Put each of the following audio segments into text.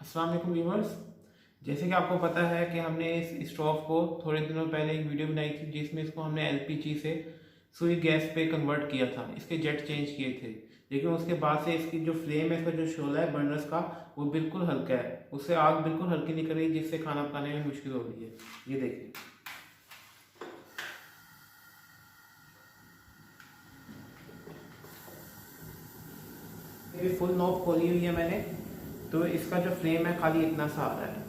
अस्सलाम वालेकुम व्यूअर्स। जैसे कि आपको पता है कि हमने इस स्टोव को थोड़े दिनों पहले एक वीडियो बनाई थी जिसमें इसको हमने एलपीजी से सुई गैस पे कन्वर्ट किया था, इसके जेट चेंज किए थे। लेकिन उसके बाद से इसकी जो फ्लेम है, इसका जो शोला है बर्नर्स का, वो बिल्कुल हल्का है। उससे आग बिल्कुल हल्की निकल रही है जिससे खाना पकाने में मुश्किल हो रही है। ये देखिए, फुल नॉब खोली हुई है मैंने, तो इसका जो फ्लेम है खाली इतना सा आ रहा है।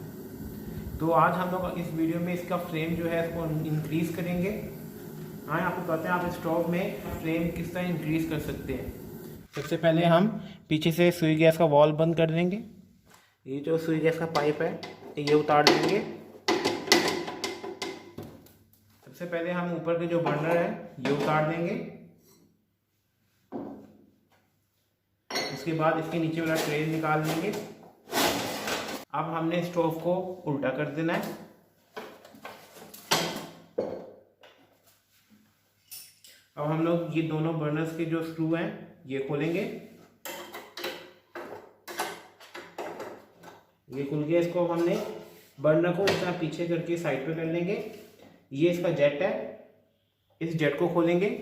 तो आज हम लोग इस वीडियो में इसका फ्लेम जो है इसको इंक्रीज़ करेंगे। हाँ, आपको पता है आप स्टोव में फ्लेम किस तरह इंक्रीज़ कर सकते हैं। सबसे पहले हम पीछे से सुई गैस का वॉल बंद कर देंगे। ये जो सुई गैस का पाइप है ये उतार देंगे। सबसे पहले हम ऊपर के जो बर्नर है ये उतार देंगे। उसके बाद इसके नीचे वाला ट्रे निकाल देंगे। अब हमने स्टोव को उल्टा कर देना है। अब हम लोग ये दोनों बर्नर्स के जो स्क्रू हैं ये खोलेंगे। ये खुल गया। इसको हमने बर्नर को इस तरह पीछे करके साइड पे कर लेंगे। ये इसका जेट है, इस जेट को खोलेंगे।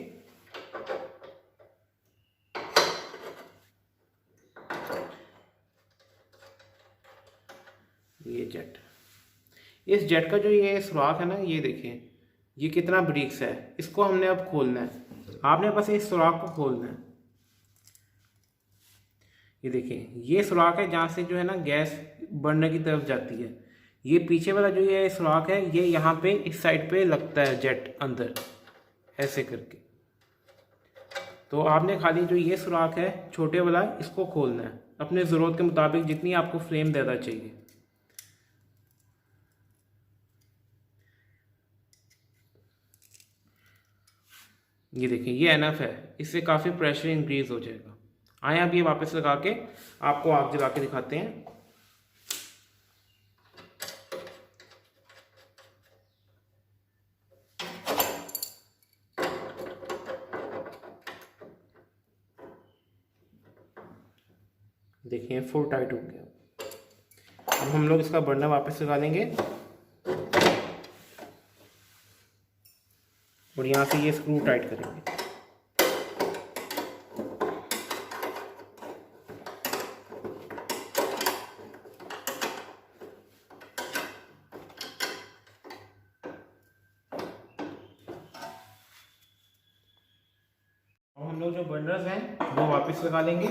ये जेट, इस जेट का जो ये सुराख है ना, ये देखिए ये कितना ब्रिक्स है। इसको हमने अब खोलना है। आपने बस इस सुराख को खोलना है। ये देखिए ये सुराख है जहाँ से जो है ना गैस बर्नर की तरफ जाती है। ये पीछे वाला जो ये सुराख है ये यहाँ पे इस साइड पे लगता है जेट अंदर, ऐसे करके। तो आपने खाली जो ये सुराख है छोटे वाला, इसको खोलना है अपने ज़रूरत के मुताबिक, जितनी आपको फ्लेम ज़्यादा चाहिए। ये देखिए ये एनफ है, इससे काफ़ी प्रेशर इंक्रीज हो जाएगा। आए अब ये वापस लगा के आपको आग जला के दिखाते हैं। देखिए फुल टाइट हो गया। अब हम लोग इसका बर्नर वापस लगा लेंगे और यहाँ से ये स्क्रू टाइट करेंगे। अब हम लोग जो बर्नर्स हैं वो वापस लगा लेंगे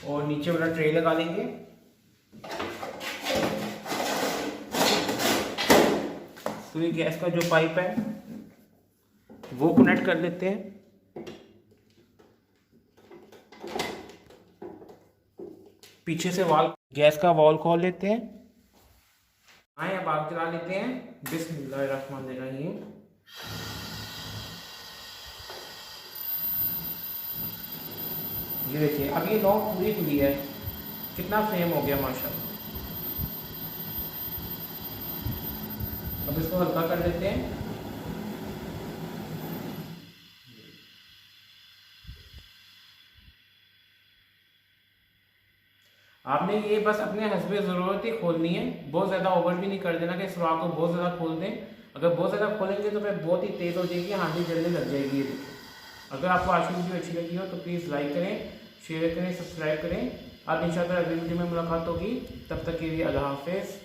और नीचे वाला ट्रे लगा लेंगे। सुई गैस का जो पाइप है वो कनेक्ट कर लेते हैं। पीछे से वॉल, गैस का वॉल खोल लेते हैं। आए अब आग जला लेते हैं। बिस्मिल्लाहिर्रहमानिर्रहीम। ये देखिए अब ये नॉब पूरी खुली है, कितना फ्लेम हो गया माशाल्लाह। अब इसको हल्का कर लेते हैं। आपने ये बस अपने हस्बे ज़रूरत ही खोलनी है, बहुत ज़्यादा ओवर भी नहीं कर देना कि सुराख को बहुत ज़्यादा खोल दें। अगर बहुत ज़्यादा खोलेंगे तो फिर बहुत ही तेज़ हो जाएगी, हांडी जलने लग जाएगी। ये देखिए, अगर आपको आज की वीडियो अच्छी लगी हो तो प्लीज़ लाइक करें, शेयर करें, सब्सक्राइब करें। अब इंशाअल्लाह अगली वीडियो में मुलाकात होगी। तब तक के लिए अल्लाह हाफ़िज़।